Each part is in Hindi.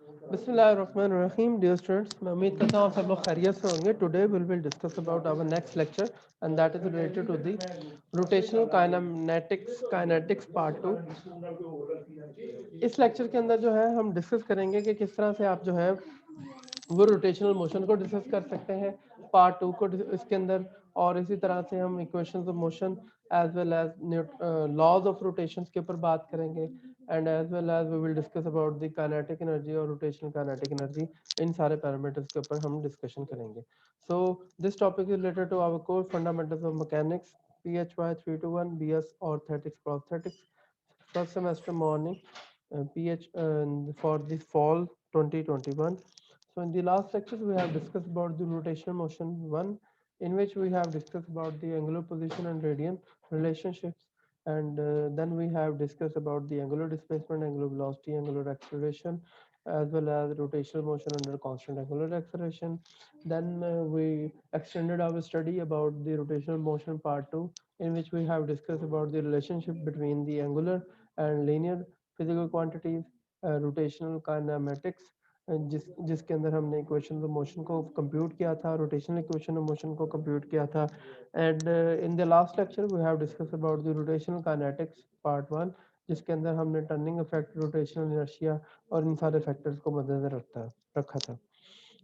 बिस्मिल्लाहिर्रहमानिर्रहीम डियर स्टूडेंट्स, मैं उम्मीद करता हूँ आप सब लोग खैरियत से होंगे। Today will discuss about our next lecture and that is related to the rotational kinetics part 2। इस लेक्चर के अंदर जो है हम डिस्कस करेंगे कि किस तरह से आप जो है वो रोटेशनल मोशन को डिस्कस कर सकते हैं पार्ट 2 को इसके अंदर। और इसी तरह से हम equations of motion as well as laws of rotations के ऊपर बात करेंगे and as well as we will discuss about the kinetic energy और रोटेशनल काइनेटिक एनर्जी। इन सारे पैरामीटर्स के ऊपर हम डिस्कशन करेंगे। So this topic is related to our course fundamentals of mechanics PHY 321 BS orthotics prosthetics first semester morning PH for the fall 2021. So in the last lecture we have discussed about the rotational motion 1, in which we have discussed about the angular position and radian relationships, and then we have discussed about the angular displacement, angular velocity, angular acceleration, as well as rotational motion under constant angular acceleration. Then we extended our study about the rotational motion part 2, in which we have discussed about the relationship between the angular and linear physical quantities, rotational kinematics, जिसके अंदर हमने इक्वेशन ऑफ मोशन को कंप्यूट किया था, रोटेशनल इक्वेशन ऑफ मोशन को कंप्यूट किया था। And in the last lecture we have discuss about the rotational kinetics part 1, जिसके अंदर हमने टर्निंग इफेक्ट, रोटेशनल इनर्शिया और इन सारे फैक्टर्स को मद्देनजर रखा था।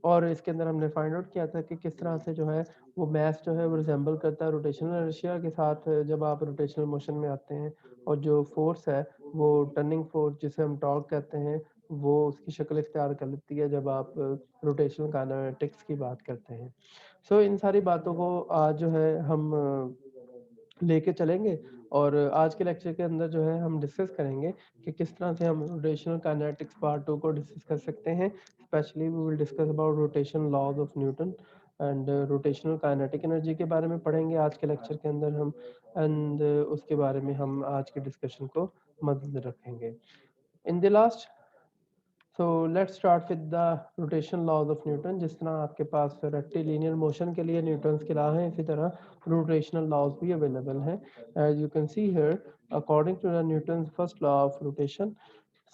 और इसके अंदर हमने फाइंड आउट किया था कि किस तरह से जो है वो मैथ जो है वो रिजेंबल करता है रोटेशनल इनर्शिया के साथ जब आप रोटेशनल मोशन में आते हैं। और जो फोर्स है वो टर्निंग फोर्स, जिसे हम टॉर्क कहते हैं, वो उसकी शक्ल इख्तियार कर लेती है जब आप रोटेशनल काइनेटिक्स की बात करते हैं। सो इन सारी बातों को आज जो है हम लेके चलेंगे। और आज के लेक्चर के अंदर जो है हम डिस्कस करेंगे कि किस तरह से हम रोटेशनल काइनेटिक्स पार्ट 2 को डिस्कस कर सकते हैं। Specially we will discuss about rotation laws of Newton and rotational kinetic energy के बारे में पढ़ेंगे आज के लेक्चर के अंदर हम। एंड उसके बारे में हम आज के डिस्कशन को मद्देनजर रखेंगे। In the last, so let's start with the rotation laws of Newton. जिस तरह आपके पास रेक्टिलिनियर मोशन के लिए न्यूटन्स के लॉ हैं, इसी तरह रोटेशनल लॉज भी अवेलेबल हैं। As you can see here, according to the Newton's first law of rotation,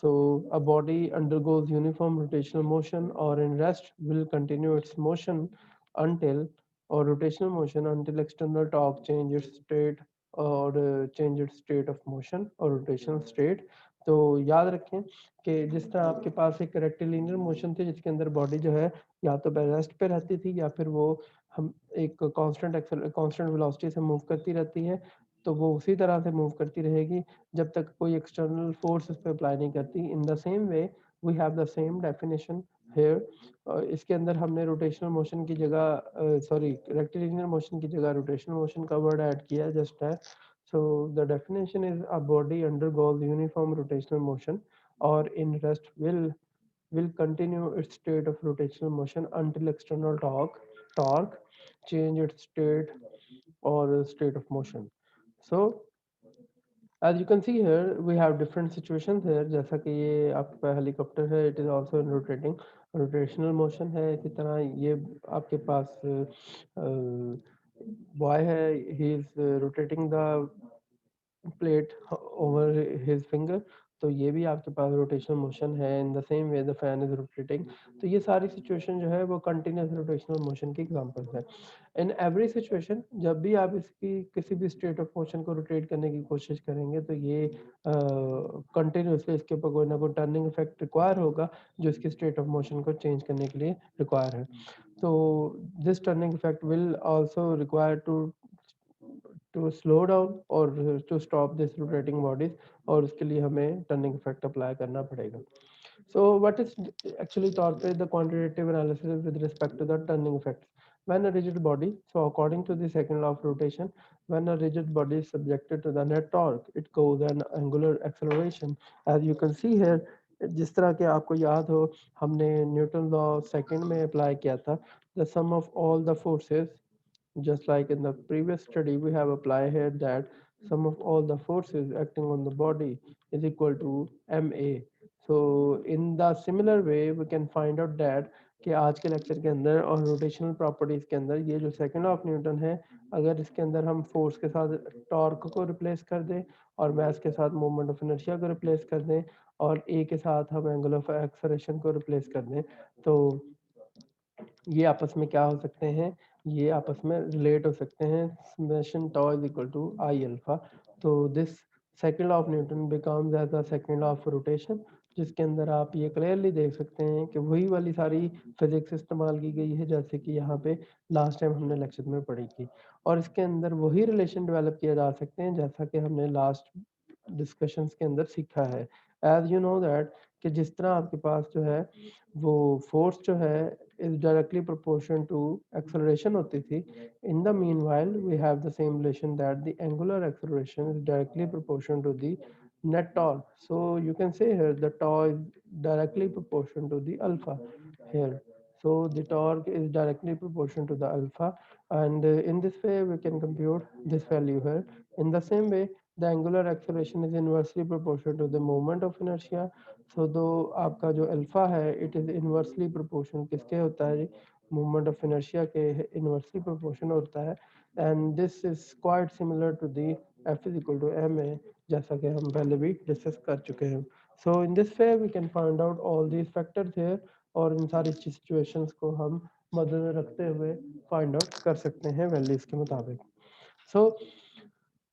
so a body undergoes uniform rotational motion or in rest will continue its motion until, or rotational motion until external torque change its state, or change its state of motion or rotational state। तो याद रखें कि जिस तरह आपके पास एक रेक्टिलिनियर मोशन थी जिसके अंदर बॉडी जो है या तो रेस्ट पे रहती थी या फिर वो हम एक कांस्टेंट वेलोसिटी से मूव करती रहती है, तो वो उसी तरह से मूव करती रहेगी जब तक कोई एक्सटर्नल फोर्स उस पर अप्लाई नहीं करती। In the same way we have the same definition here. इसके अंदर हमने रोटेशनल मोशन की जगह रेक्टिलिनियर मोशन की जगह रोटेशनल मोशन का वर्ड ऐड किया है, जस्ट है। So the definition is a body undergoes uniform rotational motion और in rest will continue its state of rotational motion until external torque change its state or state of motion. So as you can see here we have different situations here, जैसा कि ये आपके पास हेलीकॉप्टर है, it is also in rotational motion है। इसी तरह ये आपके पास बॉय है, he is rotating the plate over his finger, तो ये भी आपके पास रोटेशनल मोशन है। In the same way the fan is rotating. तो ये सारी सिचुएशन जो है वो कंटिन्यूस रोटेशनल मोशन की एग्जांपल्स है। इन एवरी सिचुएशन जब भी आप इसकी किसी भी स्टेट ऑफ मोशन को रोटेट करने की कोशिश करेंगे तो ये कंटिन्यूसली इसके ऊपर कोई ना कोई टर्निंग इफेक्ट रिक्वायर होगा जो इसकी स्टेट ऑफ मोशन को चेंज करने के लिए रिक्वायर है। तो this turning effect will also require to slow down और to stop this rotating bodies, और उसके लिए हमें टर्निंग इफेक्ट अप्लाई करना पड़ेगा। So what is actually taught by the quantitative analysis with respect to the turning effects? When a rigid body, so according to the second law of rotation, when a rigid body is subjected to the net torque, it goes an angular acceleration. As you can see here, जिस तरह के आपको याद हो हमने न्यूटन लॉ सेकंड में अप्लाई किया था, the sum of all the forces, just like in the previous study, we have applied here that sum of all the forces acting on the body is equal to ma. So in the similar way we can find out that कि आज के लेक्चर के अंदर और रोटेशनल प्रॉपर्टीज के अंदर ये जो सेकंड ऑफ न्यूटन है, अगर इसके अंदर हम फोर्स के साथ टॉर्क को रिप्लेस कर दें और मास के साथ मोमेंट ऑफ इनर्शिया को रिप्लेस कर दें और ए के साथ हम एंगल ऑफ एक्सेलरेशन को रिप्लेस कर दें तो ये आपस में क्या हो सकते हैं, ये आपस में रिलेट हो सकते हैं, summation tau is equal to I alpha. तो this second law of Newton becomes as a second law of rotation, जिसके अंदर आप ये क्लियरली देख सकते हैं कि वही वाली सारी फिजिक्स इस्तेमाल की गई है जैसे कि यहाँ पे लास्ट टाइम हमने लेक्चर में पढ़ी थी, और इसके अंदर वही रिलेशन डेवलप किया जा सकते हैं जैसा कि हमने लास्ट डिस्कशंस के अंदर सीखा है। एज यू नो दैट कि जिस तरह आपके पास जो है वो फोर्स जो है is directly proportional to acceleration होती थी. In the meanwhile, we have the same relation that the angular acceleration is directly proportional to the net torque. So you can say here the torque is directly proportional to the alpha here. So the torque is directly proportional to the alpha, and in this way we can compute this value here. In the same way, the angular acceleration is inversely proportional to the moment of inertia. सो दो आपका जो अल्फा है इट इज़ इनवर्सली प्रोपोर्शनल किसके होता है जी, मूवमेंट ऑफ इनर्शिया के इनवर्सली प्रोपोर्शनल होता है, and this is quite similar to the F is equal to M A, जैसा कि हम पहले भी डिस्कस कर चुके हैं। So in this way we can find out all these factors here, और इन सारी सिचुएशंस को हम मद्देनजर रखते हुए फाइंड आउट कर सकते हैं वैल्यूज के मुताबिक। सो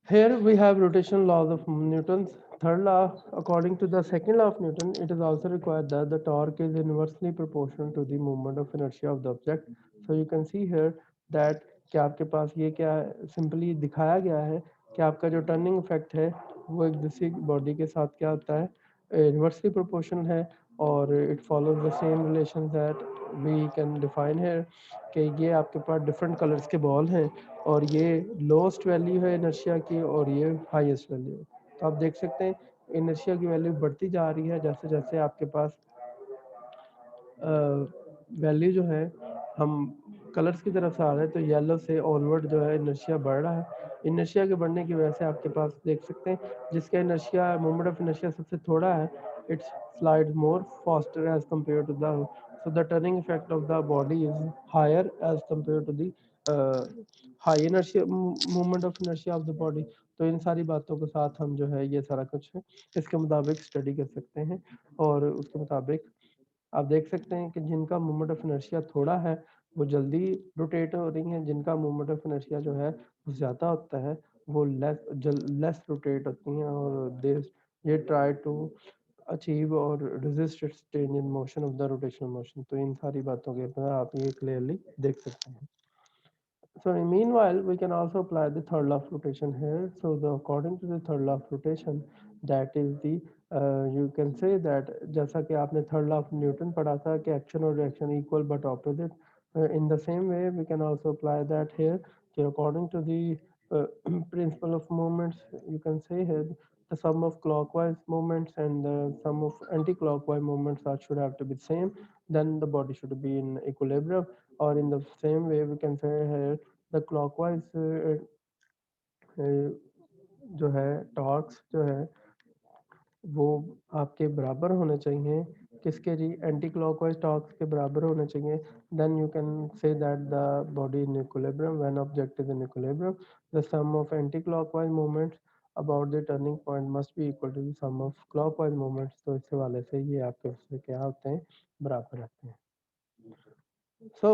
here we have rotational laws of Newton's third law. According to the second law of Newton, it is also required that the torque is inversely proportional to the moment of inertia of the object. So you can see here that कि आपके पास ये क्या सिंपली दिखाया गया है कि आपका जो टर्निंग इफेक्ट है वो एक दूसरी बॉडी के साथ क्या होता है, इन्वर्सली प्रोपोर्शनल है, और it follows the same relation that we can define here कि ये आपके पास डिफरेंट कलर्स के बॉल हैं और ये लोएस्ट वैल्यू है इनर्शिया की और ये हाईएस्ट वैल्यू है। तो आप देख सकते हैं इनर्शिया की वैल्यू बढ़ती जा रही है जैसे जैसे आपके पास वैल्यू जो है हम कलर्स की तरफ से आ रहे हैं, तो येलो से ऑनवर्ड जो है इनर्शिया बढ़ रहा है। इनर्शिया के बढ़ने की वजह से आपके पास देख सकते हैं जिसका इनर्शिया मोमेंट ऑफ इनर्शिया सबसे थोड़ा है, it's slide more faster as compare to the, so the turning effect of the body is higher as compared to the high inertia movement of inertia of the body। तो इन सारी बातों के साथ हम जो है ये सारा कुछ इसके मुताबिक स्टडी कर सकते हैं, और उसके मुताबिक आप देख सकते हैं कि जिनका मोमेंट ऑफ इनर्शिया थोड़ा है वो जल्दी रोटेट हो रही हैं, जिनका मोमेंट ऑफ इनर्शिया जो है वो ज़्यादा होता है वो लेस रोटेट होती हैं, और दे ये ट्राई टू अचीव और resist it's change in motion of the rotational motion. तो इन सारी बातों के ऊपर आप ये क्लियरली देख सकते हैं। So meanwhile, we can also apply the third law of rotation here. So according to the third law of rotation, that is the you can say that जैसा कि आपने third law of Newton पढ़ा था कि action और reaction equal but opposite. In the same way, we can also apply that here. कि according to the principle of moments, you can say here the sum of clockwise moments and the sum of anti-clockwise moments are should have to be same. Then the body should be in equilibrium. और in the same way we can say here the clockwise जो है टॉर्क्स जो है वो आपके बराबर होने चाहिए किसके जी, एंटी क्लॉकवाइज टॉर्क्स के बराबर होने चाहिए। Then you can say that the body in equilibrium when object is in equilibrium the sum of anti clockwise moments about the turning point must be equal to the sum of clockwise moments. तो इस हवाले से ये आपके उससे क्या होते हैं, बराबर रहते हैं। So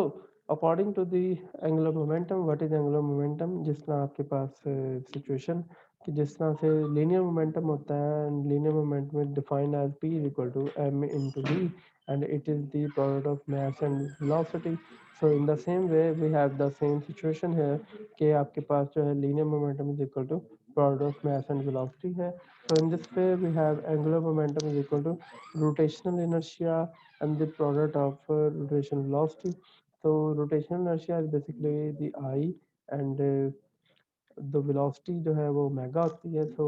according to the angular momentum, what is angular momentum? जिस तरह आपके पास सिचुएशन कि जिस तरह से लीनियर मोमेंटम होता है, and linear momentum is defined as p is equal to m into v, and it is the product of mass and velocity. So in the same way we have the same situation here कि आपके पास जो है linear momentum is equal to product of mass and velocity है। So in this way we have angular momentum is equal to rotational inertia and the product of rotational velocity. So rotational inertia is basically the I, and the velocity जो है वो ओमेगा होती है। So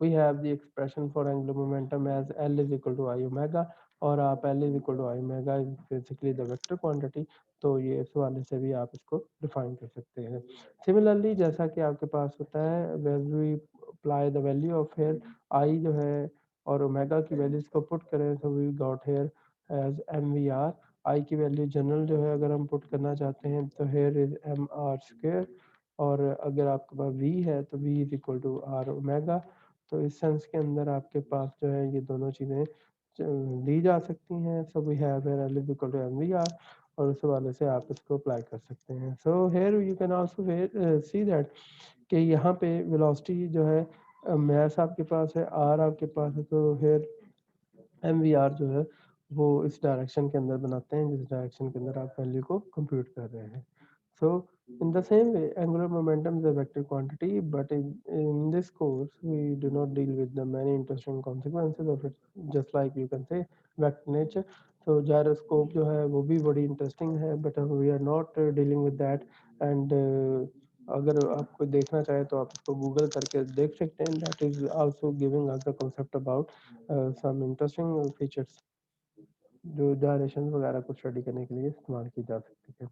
we have the expression for angular momentum as L is equal to I omega, और आप L is equal to I omega is basically the vector quantity। तो ये इस वाले से भी आप इसको डिफाइन कर सकते हैं। सिमिलरली जैसा कि आपके पास होता है where we apply the value of here I जो है और ओमेगा की वैल्यूज को पुट करें, so we got here as MVR। आई की वैल्यू जनरल जो है अगर हम पुट करना चाहते हैं तो here is M R square, और अगर आपके पास v है तो v is equal to R omega. तो इस सेंस के अंदर आपके पास जो है ये दोनों चीज़ें ली जा सकती हैं। So we have L is equal to mvr और उस हवाले से आप इसको अप्लाई कर सकते हैं। So here you can also see that कि यहाँ पे वेलोसिटी जो है मैथ आपके पास है, आर आपके पास है, तो हेयर MVR जो है वो इस डायरेक्शन के अंदर बनाते हैं जिस डायरेक्शन के अंदर आप वैल्यू को कंप्यूट कर रहे हैं। So in the same way, angular momentum is a vector quantity, but in this course, we do not deal with the many interesting consequences of it, just like you can say vector nature. So gyroscope जो है वो भी बड़ी interesting है, but we are not dealing with that. And अगर आप कोई देखना चाहे तो आप इसको गूगल करके देख सकते हैं. That is also giving us the concept about some interesting features जो डायरेक्शन वगैरह को स्टडी करने के लिए इस्तेमाल की जा सकती है.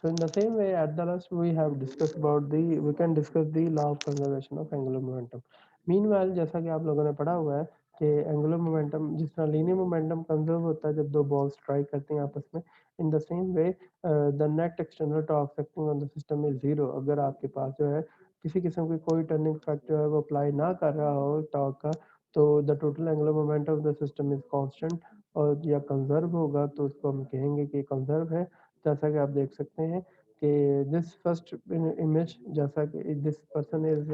So in the same way, at the last we have discussed about we can discuss the law of conservation of angular momentum. Meanwhile, जैसा कि आप लोगों ने पढ़ा हुआ है कि एंगुलर मोमेंटम जिस तरह लीनियर मोमेंटम कंजर्व होता है जब दो बॉल्स स्ट्राइक करते हैं आपस में, इन the same way the net external torque acting on the system is zero. अगर आपके पास जो है किसी किस्म की कोई टर्निंग फैक्टर है वो अप्लाई ना कर रहा हो टॉर्क का, तो the total angular momentum of the system is constant और या कंजर्व होगा तो उसको हम कहेंगे कि कंजर्व है. जैसा कि आप देख सकते हैं कि दिस फर्स्ट इमेज जैसा कि this person is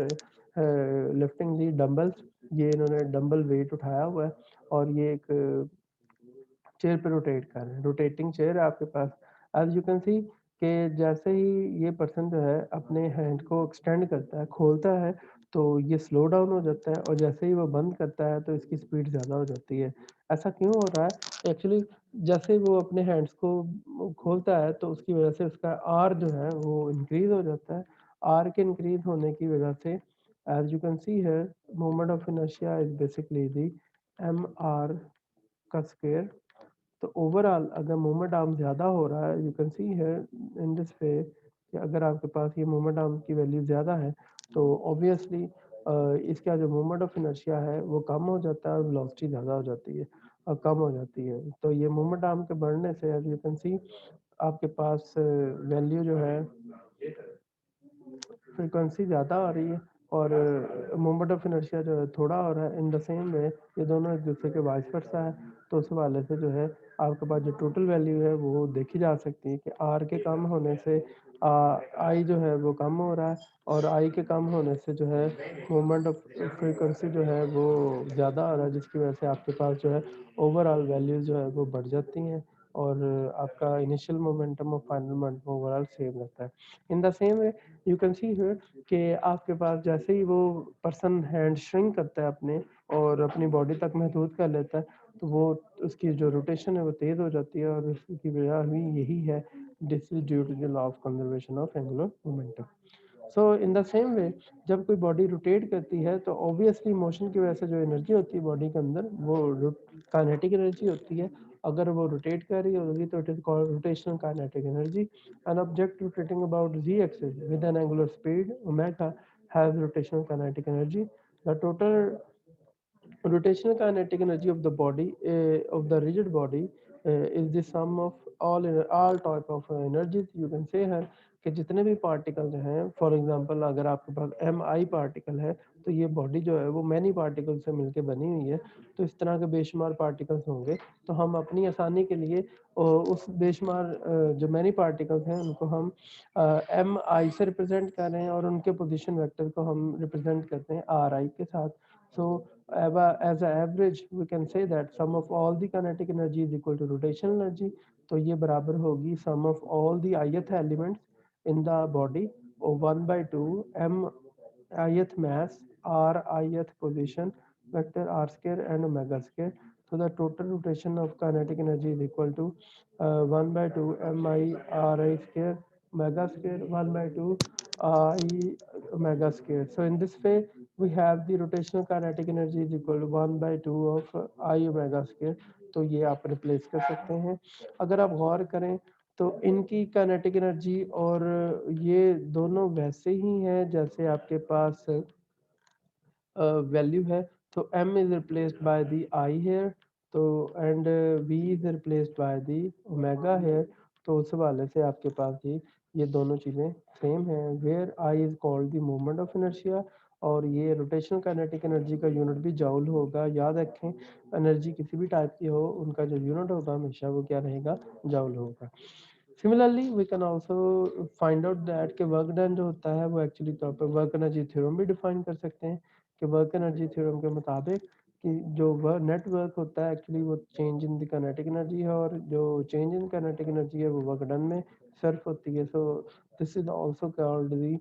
lifting the dumbbells, ये इन्होंने डंबल वेट उठाया हुआ है और ये एक चेयर पे रोटेट कर रहे हैं, रोटेटिंग चेयर है आपके पास. एज यू कैन सी कि जैसे ही ये पर्सन जो है अपने हैंड को एक्सटेंड करता है, खोलता है, तो ये स्लो डाउन हो जाता है और जैसे ही वो बंद करता है तो इसकी स्पीड ज़्यादा हो जाती है. ऐसा क्यों हो रहा है एक्चुअली? जैसे ही वो अपने हैंड्स को खोलता है तो उसकी वजह से उसका आर जो है वो इंक्रीज हो जाता है. आर के इंक्रीज होने की वजह से एज यू कैन सी है moment of inertia is basically the M R का स्क्वायर. तो ओवरऑल अगर मोमेंट आर्म ज़्यादा हो रहा है, यू कैन सी है इन दिस वे कि अगर आपके पास ये मोमेंट आर्म की वैल्यू ज़्यादा है तो ऑब्वियसली इसका जो मोमेंट ऑफ इनर्शिया है वो कम हो जाता है और वेलोसिटी ज़्यादा हो जाती है और कम हो जाती है. तो ये मोमेंट आर्म के बढ़ने से एज यू कैन सी आपके पास वैल्यू जो है फ्रीक्वेंसी ज़्यादा आ रही है और मोमेंट ऑफ इनर्शिया जो है थोड़ा हो रहा है. इन द सेम वे ये दोनों एक दूसरे के वाइस वर्सा है. तो उस हवाले से जो है आपके पास जो टोटल वैल्यू है वो देखी जा सकती है कि आर के कम होने से आई जो है वो कम हो रहा है और आई के कम होने से जो है मोमेंट ऑफ फ्रीक्वेंसी जो है वो ज़्यादा आ रहा है, जिसकी वजह से आपके पास जो है ओवरऑल वैल्यूज जो है वो बढ़ जाती हैं और आपका इनिशियल मोमेंटम और फाइनल मोमेंटम ओवरऑल सेम रहता है. In the same way you can see here कि आपके पास जैसे ही वो पर्सन हैंड श्रिंक करता है अपने और अपनी बॉडी तक महदूद कर लेता है तो वो उसकी जो रोटेशन है वो तेज़ हो जाती है और उसकी वजह भी यही है. This is due to the law of conservation of angular momentum. So in the same way जब कोई बॉडी रोटेट करती है तो ऑब्वियसली मोशन की वजह से जो एनर्जी होती है बॉडी के अंदर वो काइनेटिक एनर्जी होती है. अगर वो रोटेट कर रही होगी तो it is called rotational kinetic energy. An object rotating about z-axis with an angular speed omega has rotational kinetic energy. The total rotational kinetic energy of the body of the rigid body is the sum of all type of energies. You can say है कि जितने भी पार्टिकल हैं, फॉर एग्जांपल अगर आपके पास एम आई पार्टिकल है तो ये बॉडी जो है वो मैनी पार्टिकल से मिलकर बनी हुई है. तो इस तरह के बेशुमार पार्टिकल्स होंगे तो हम अपनी आसानी के लिए उस बेशुमार जो मैनी पार्टिकल्स हैं उनको हम एम आई से रिप्रेजेंट कर रहे हैं और उनके पोजीशन वेक्टर को हम रिप्रेजेंट करते हैं आर आई के साथ. So as an average we can say that sum of all the kinetic energy is equal to rotational energy. तो ये बराबर होगी sum of all the ith elements in the body or 1 by 2 m ith mass r ith position vector r square and omega square. So the total rotation of kinetic energy is equal to 1 by 2 m I r I square omega square 1 by 2 I omega square. So in this way we have the rotational kinetic energy is equal to 1 by 2 of I omega square. तो ये आप रिप्लेस कर सकते हैं. अगर आप गौर करें तो इनकी काइनेटिक एनर्जी और ये दोनों वैसे ही हैं जैसे आपके पास वैल्यू है. तो m is replaced by the i here तो and v is replaced by the omega here. तो उस हवाले से आपके पास ये दोनों चीज़ें सेम हैं where i is called the moment of inertia और ये रोटेशनल काइनेटिक एनर्जी का यूनिट भी जॉउल होगा। याद रखें, एनर्जी किसी भी टाइप की हो, उनका जो यूनिट होगा हमेशा वो क्या रहेगा, जॉउल होगा। Similarly we can also find out that कि वर्क डन जो होता है वो एक्चुअली तौर पर वर्क एनर्जी थ्योरम भी डिफाइन कर सकते हैं कि वर्क एनर्जी थ्योरम के मुताबिक कि जो नेटवर्क होता है एक्चुअली वो change in the kinetic energy है, और जो चेंज इन काइनेटिक एनर्जी है वो वर्क डन में सर्फ होती है। So this is also called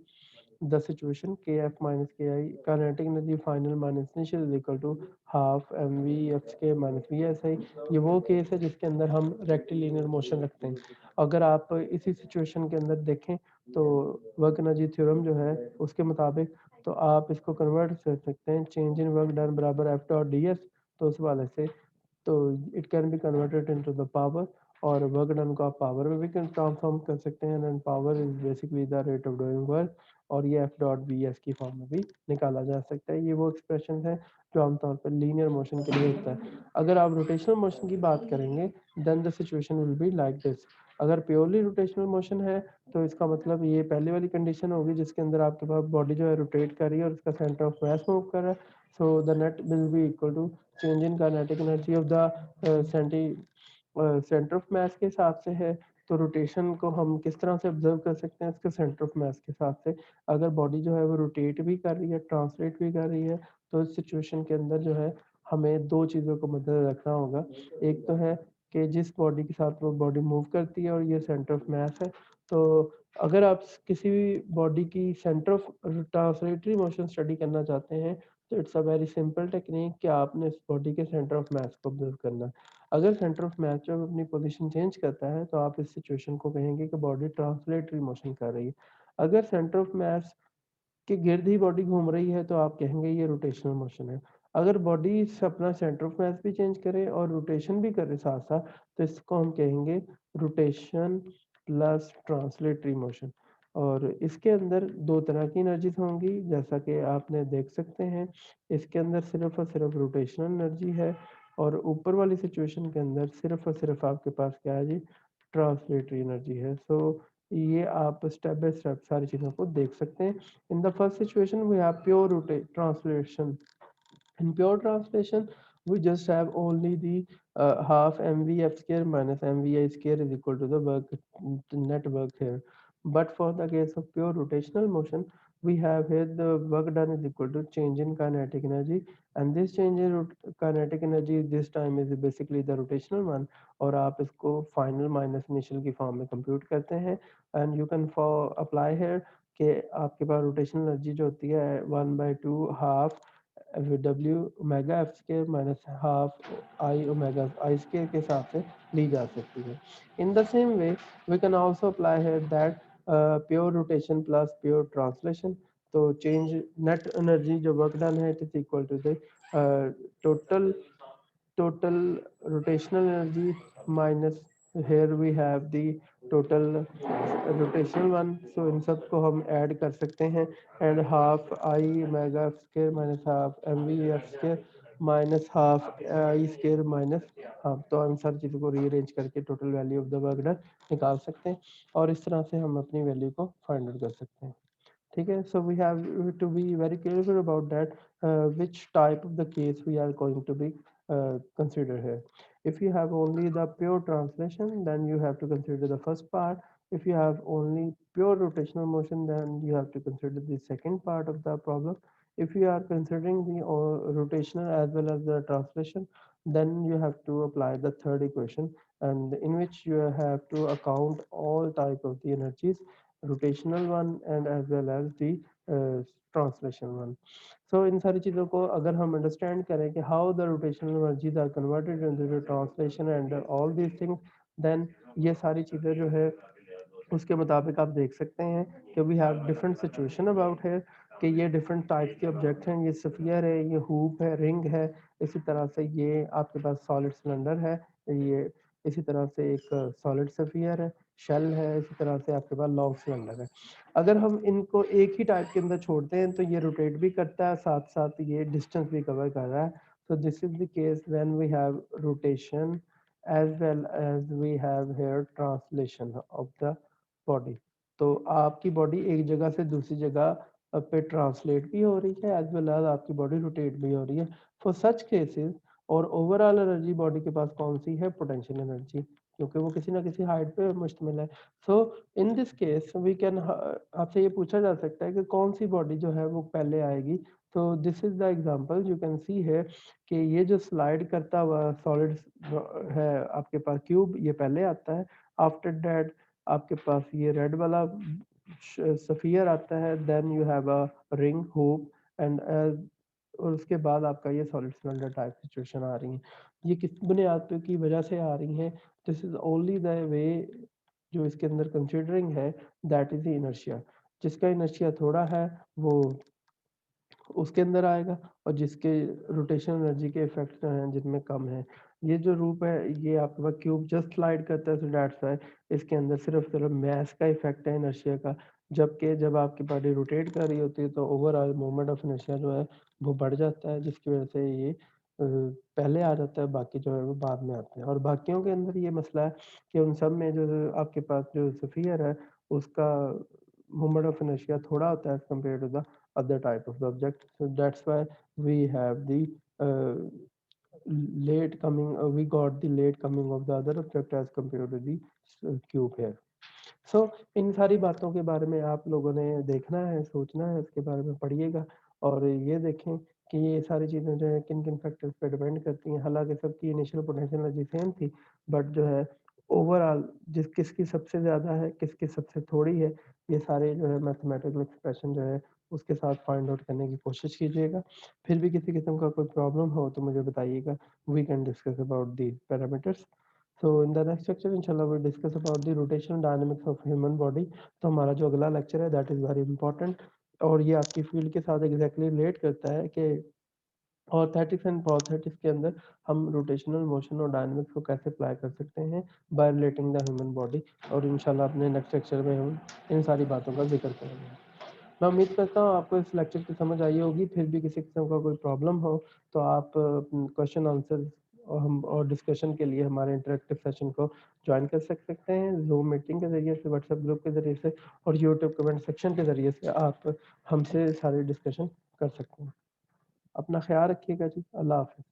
the situation kf minus ki kinetic energy final minus initial is equal to half mv f square minus vsi। ये वो केस है जिसके अंदर हम रेक्टिलिनियर मोशन रखते हैं। अगर आप इसी सिचुएशन के अंदर देखें तो वर्क एनर्जी थ्योरम जो है उसके मुताबिक तो आप इसको कन्वर्ट कर सकते हैं चेंज इन वर्क डन बराबर एफ डॉट डी एस। तो उस वाले से तो it can be converted into the power, और वर्क डन को आप पावर में भी ट्रांसफॉर्म कर सकते हैं, and power is basically the rate of doing work, और ये एफ डॉट बी एस की फॉर्म में भी निकाला जा सकता है। ये वो एक्सप्रेशन है जो आमतौर पर लीनियर मोशन के लिए होता है। अगर आप रोटेशनल मोशन की बात करेंगे then the situation will be like this. अगर प्योरली रोटेशनल मोशन है तो इसका मतलब ये पहले वाली कंडीशन होगी जिसके अंदर आपके पास बॉडी जो है रोटेट कर रही है और उसका सेंटर ऑफ मास मूव कर रहा है। So the net will be equal to change in kinetic energy of the centre of mass के हिसाब से है। तो रोटेशन को हम किस तरह से ऑब्जर्व कर सकते हैं, इसके सेंटर ऑफ मास के हिसाब से। अगर बॉडी जो है वो रोटेट भी कर रही है, ट्रांसलेट भी कर रही है, तो इस सिचुएशन के अंदर जो है हमें दो चीज़ों को मद्देनजर रखना होगा। एक तो है कि जिस बॉडी के साथ वो बॉडी मूव करती है और ये सेंटर ऑफ मास है। तो अगर आप किसी भी बॉडी की centre of translatory motion study करना चाहते हैं तो it's a very simple technique कि आपने इस बॉडी के सेंटर ऑफ मास को ऑब्जर्व करना है। अगर सेंटर ऑफ मास जब अपनी पोजीशन चेंज करता है तो आप इस सिचुएशन को कहेंगे कि बॉडी ट्रांसलेटरी मोशन कर रही है। अगर सेंटर ऑफ मास के गिर्द ही बॉडी घूम रही है तो आप कहेंगे ये रोटेशनल मोशन है। अगर बॉडी अपना सेंटर ऑफ मास भी चेंज करे और रोटेशन भी करे साथ साथ तो इसको हम कहेंगे रोटेशन प्लस ट्रांसलेटरी मोशन। और इसके अंदर दो तरह की एनर्जीज होंगी जैसा कि आपने देख सकते हैं। इसके अंदर सिर्फ और सिर्फ रोटेशनल एनर्जी है, और ऊपर वाली सिचुएशन के अंदर सिर्फ और सिर्फ आपके पास क्या है जी, ट्रांसलेटरी एनर्जी है। सो ये आप स्टेप बाय स्टेप सारी चीज़ों को देख सकते हैं। In the first situation, we have pure translation. In pure translation, we just have only the half mvf square minus mvi square is equal to the work, net work here. But for the case of pure rotational motion, we have here the work done is equal to change in kinetic energy, and this change in kinetic energy this time is basically the rotational one, और आप इसको final minus initial की फॉर्म में कंप्यूट करते हैं। And you can for apply here कि आपके पास रोटेशनल एनर्जी जो होती है 1/2 half W omega F square minus half I omega I square के हिसाब से ली जा सकती है। In the same way we can also apply here that pure rotation plus pure translation. तो चेंज नेट एनर्जी जो वर्क डन है it is equal to the total total rotational energy minus here we have the total rotational one। so इन सब को हम ऐड कर सकते हैं, and half I mega F square minus half M V F square minus half I square minus half. तो हम सारी चीज़ों को रीअरेंज करके total value of the work done निकाल सकते हैं, और इस तरह से हम अपनी वैल्यू को फाइंड आउट कर सकते हैं। ठीक है, so we have to be very careful about that which type of the case we are going to be consider here. If you have only the pure translation then you have to consider the first part. If you have only pure rotational motion then you have to consider the second part of the problem. If you are considering the rotational as well as the translation then you have to apply the third equation, and in which you have to account all type of the energies, rotational one and as well as the translation one. So इन सारी चीज़ों को अगर हम अंडरस्टैंड करें कि how the rotational energies are converted into the translation and all these things, then ये सारी चीज़ें जो है उसके मुताबिक आप देख सकते हैं कि we have different situation about है कि ये डिफरेंट टाइप के ऑब्जेक्ट हैं। ये सफियर है, ये हुप है, रिंग है, इसी तरह से ये आपके पास सॉलिड सिलेंडर है, ये इसी तरह से एक सॉलिड सफियर है, शेल है, इसी तरह से आपके पास लॉन्ग सिलेंडर है। अगर हम इनको एक ही टाइप के अंदर छोड़ते हैं तो ये रोटेट भी करता है, साथ साथ ये डिस्टेंस भी कवर कर रहा है। तो this is the case when we have rotation as well as we have here translation of the body. तो आपकी बॉडी एक जगह से दूसरी जगह पे ट्रांसलेट भी हो रही है एज वेल एज आपकी बॉडी रोटेट भी हो रही है। फॉर सच केसेस और ओवरऑल एनर्जी बॉडी के पास कौन सी है? पोटेंशियल एनर्जी, क्योंकि वो किसी ना किसी हाइट पे मुश्तमिल है। So in this case we can, आपसे ये पूछा जा सकता है कि कौन सी बॉडी जो है वो पहले आएगी। तो this is the example you can see है कि ये जो स्लाइड करता हुआ सॉलिड है आपके पास क्यूब, ये पहले आता है। आफ्टर दैट आपके पास ये रेड वाला सफियर आता है, then you have a ring hoop and, और उसके बाद आपका ये सॉलिड सिलेंडर टाइप सिचुएशन आ रही है। ये किस बुनियाद पे की वजह से आ रही है? This is only the way जो इसके अंदर कंसिडरिंग है, दैट इज द इनर्शिया। जिसका इनर्शिया थोड़ा है वो उसके अंदर आएगा, और जिसके रोटेशन एनर्जी के इफेक्ट जो हैं जिनमें कम है। ये जो रूप है ये आपके पास क्यूब जस्ट स्लाइड करता है, सो दैट्स व्हाई इसके अंदर सिर्फ मास का इफेक्ट है इनर्शिया का। जबकि जब आपकी बॉडी रोटेट कर रही होती है तो ओवरऑल मोमेंट ऑफ इनर्शिया जो है वो बढ़ जाता है, जिसकी वजह से ये पहले आ जाता है, बाकी जो है वो बाद में आते हैं। और बाकियों के अंदर ये मसला है कि उन सब में जो आपके पास जो सफियर है उसका मोमेंट ऑफ inertia थोड़ा होता है as compared to the other type of the object. So that's why we have the uh, late coming, we got the late coming of the other object as compared to the cube here. सो इन सारी बातों के बारे में आप लोगों ने देखना है, सोचना है, इसके बारे में पढ़िएगा और ये देखें कि ये सारी चीज़ें जो है किन किन फैक्टर्स पे डिपेंड करती हैं। हालांकि सबकी इनिशियल पोटेंशियल एनर्जी सेम थी, बट जो है ओवरऑल जिस किसकी सबसे ज़्यादा है, किसकी सबसे थोड़ी है, ये सारे जो है मैथमेटिकल एक्सप्रेशन जो है उसके साथ फाइंड आउट करने की कोशिश कीजिएगा। फिर भी किसी किस्म का कोई प्रॉब्लम हो तो मुझे बताइएगा, we can discuss about the parameters. So in the next lecture inshallah we'll discuss about the rotational dynamics of human body। तो हमारा जो अगला लेक्चर है that is very important, और ये आपकी फील्ड के साथ एग्जैक्टली रिलेट करता है कि ऑर्थेटिक्स एंड प्रोस्थेटिक्स के अंदर हम रोटेशनल मोशन और डायनामिक्स को कैसे अप्लाई कर सकते हैं by relating the human body. और इंशाल्लाह अपने नेक्स्ट लेक्चर में हम इन सारी बातों का जिक्र करेंगे। मैं उम्मीद करता हूँ आपको इस लेक्चर की समझ आई होगी। फिर भी किसी किस्म का कोई प्रॉब्लम हो तो आप क्वेश्चन आंसर और हम और डिस्कशन के लिए हमारे इंटरेक्टिव सेशन को ज्वाइन कर सकते हैं जूम मीटिंग के ज़रिए से, व्हाट्सएप ग्रुप के ज़रिए से, और यूट्यूब कमेंट सेक्शन के ज़रिए से आप हमसे सारी डिस्कशन कर सकते हैं। अपना ख्याल रखिएगा जी। अल्लाह हाफ़िज़।